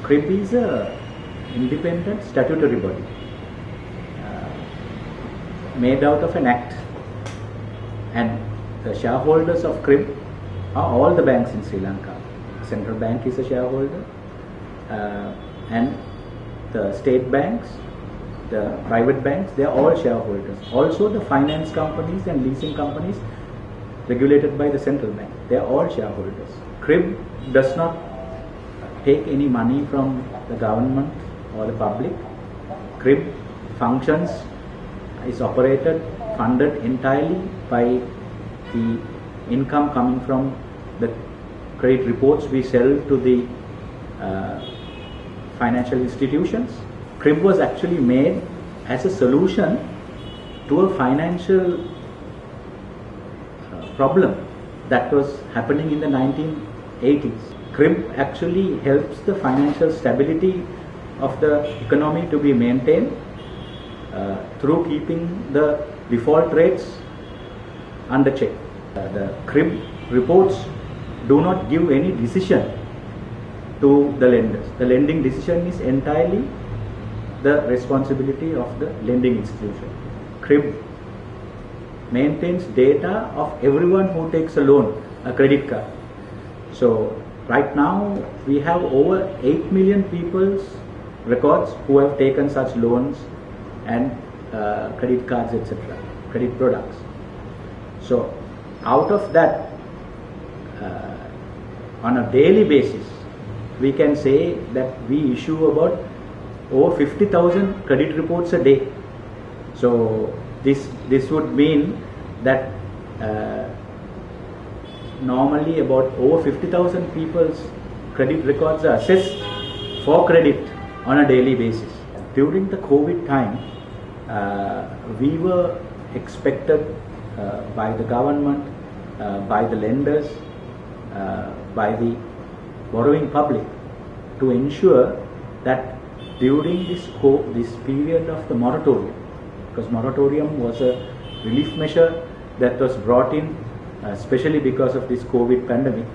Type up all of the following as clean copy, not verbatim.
CRIB is a independent statutory body made out of an act, and the shareholders of CRIB are all the banks in Sri Lanka. Central Bank is a shareholder, and the state banks, the private banks, they are all shareholders. Also the finance companies and leasing companies regulated by the central bank, they are all shareholders. CRIB does not take any money from the government or the public. CRIB functions, is operated, funded entirely by the income coming from the credit reports we sell to the financial institutions. CRIB was actually made as a solution to a financial problem that was happening in the 1980s. CRIB actually helps the financial stability of the economy to be maintained through keeping the default rates under check. The CRIB reports do not give any decision to the lenders. The lending decision is entirely the responsibility of the lending institution. CRIB maintains data of everyone who takes a loan, a credit card. So right now we have over 8 million people's records who have taken such loans and credit cards, etc., credit products. So out of that, on a daily basis, we can say that we issue about over 50,000 credit reports a day. So this would mean that normally about over 50,000 people's credit records are assessed for credit on a daily basis. During the COVID time, we were expected by the government, by the lenders, by the borrowing public to ensure that during this period of the moratorium, because moratorium was a relief measure that was brought in especially because of this COVID pandemic,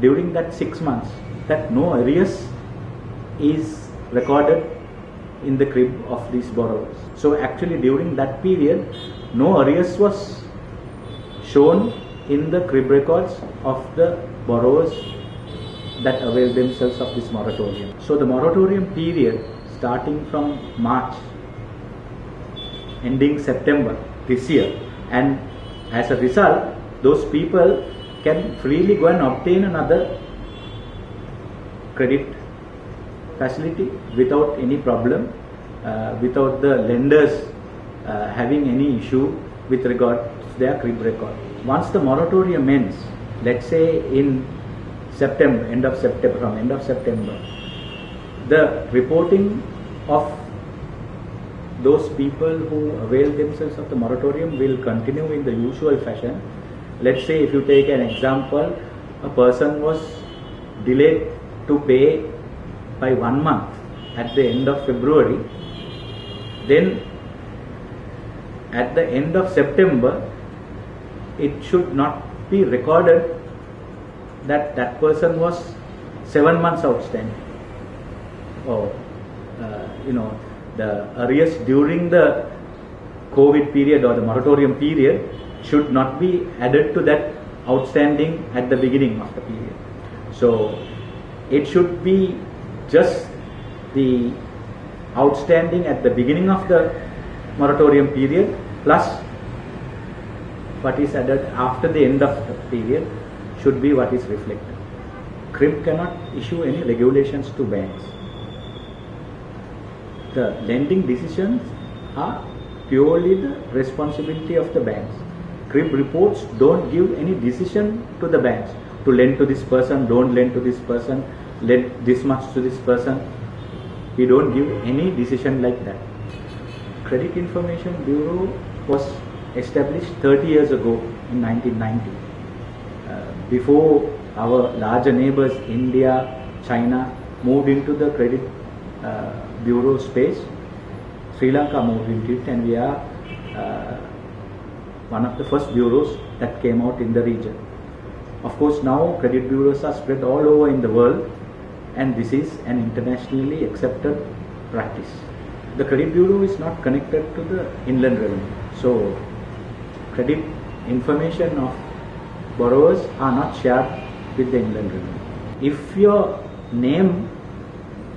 during that 6 months, that no arrears is recorded in the CRIB of these borrowers. So actually during that period, no arrears was shown in the CRIB records of the borrowers that avail themselves of this moratorium. So the moratorium period starting from March, ending September this year, and as a result, those people can freely go and obtain another credit facility without any problem, without the lenders having any issue with regard to their CRIB record. Once the moratorium ends, let's say in September, from end of September, the reporting of those people who avail themselves of the moratorium will continue in the usual fashion. Let's say if you take an example, a person was delayed to pay by 1 month at the end of February, then at the end of September, it should not be recorded that that person was 7 months outstanding, or the arrears during the COVID period or the moratorium period should not be added to that outstanding at the beginning of the period. So it should be just the outstanding at the beginning of the moratorium period plus what is added after the end of the period should be what is reflected. CRIB cannot issue any regulations to banks. The lending decisions are purely the responsibility of the banks. CRIB reports don't give any decision to the banks to lend to this person, don't lend to this person, lend this much to this person. We don't give any decision like that. Credit Information Bureau was established 30 years ago in 1990. Before our larger neighbors India, China moved into the credit bureau space, Sri Lanka moved into it, and we are one of the first bureaus that came out in the region. Of course, now credit bureaus are spread all over in the world, and this is an internationally accepted practice. The credit bureau is not connected to the inland revenue, so credit information of borrowers are not shared with the inland revenue. If your name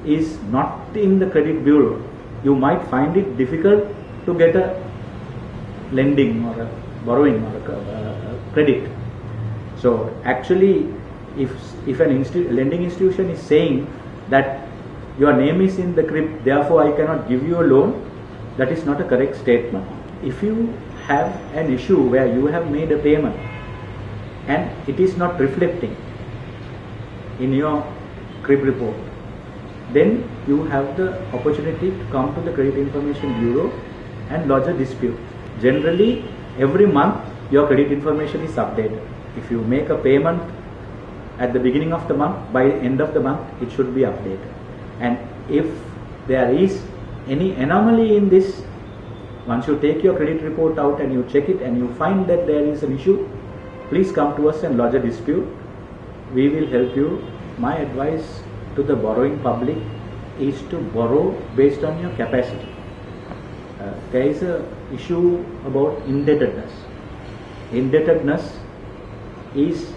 is not in the credit bureau, you might find it difficult to get a lending or a borrowing or a credit. So actually, if an lending institution is saying that your name is in the CRIP, therefore I cannot give you a loan, that is not a correct statement. If you have an issue where you have made a payment and it is not reflecting in your CRIP report, then you have the opportunity to come to the Credit Information Bureau and lodge a dispute. Generally, every month your credit information is updated. If you make a payment at the beginning of the month, by end of the month it should be updated. And if there is any anomaly in this, once you take your credit report out and you check it and you find that there is an issue, please come to us and lodge a dispute. We will help you. My advice to the borrowing public is to borrow based on your capacity. There is a issue about indebtedness. Indebtedness is,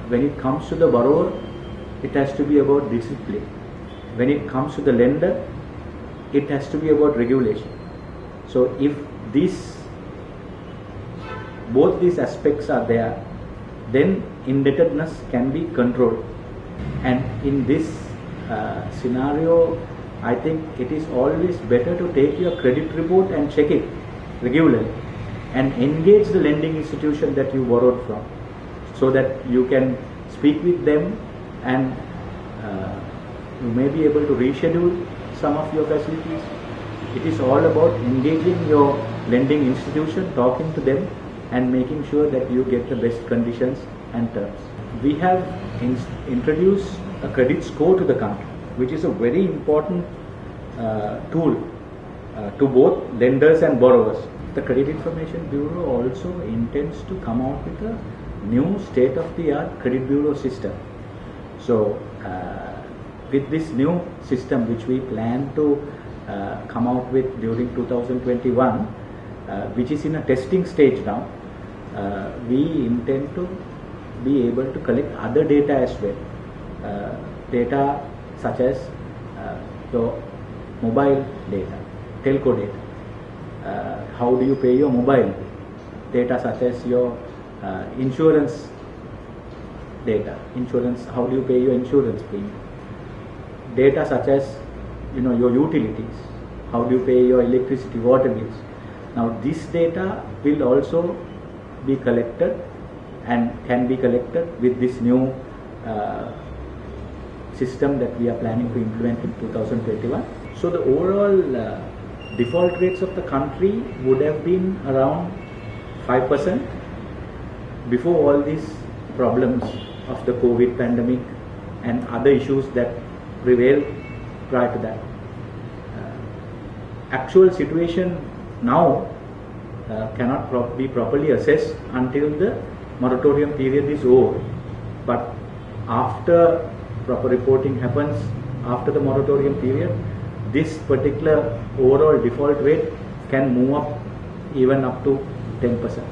when it comes to the borrower, it has to be about discipline. When it comes to the lender, it has to be about regulation. So if both these aspects are there, then indebtedness can be controlled. And in this scenario, I think it is always better to take your credit report and check it regularly and engage the lending institution that you borrowed from, so that you can speak with them and you may be able to reschedule some of your facilities. It is all about engaging your lending institution, talking to them and making sure that you get the best conditions and terms. We have introduced a credit score to the country, which is a very important tool to both lenders and borrowers. The Credit Information Bureau also intends to come out with a new state-of-the-art credit bureau system. So with this new system, which we plan to come out with during 2021, which is in a testing stage now, we intend to be able to collect other data as well. Data such as your mobile data, telco data, how do you pay your mobile bill, data such as your insurance data, how do you pay your insurance premium, data such as your utilities, how do you pay your electricity, water bills. Now this data will also be collected and can be collected with this new system that we are planning to implement in 2021. So the overall default rates of the country would have been around 5% before all these problems of the COVID pandemic and other issues that prevailed prior to that. Actual situation now cannot be properly assessed until the moratorium period is over. But after proper reporting happens, after the moratorium period, this particular overall default rate can move up even up to 10%.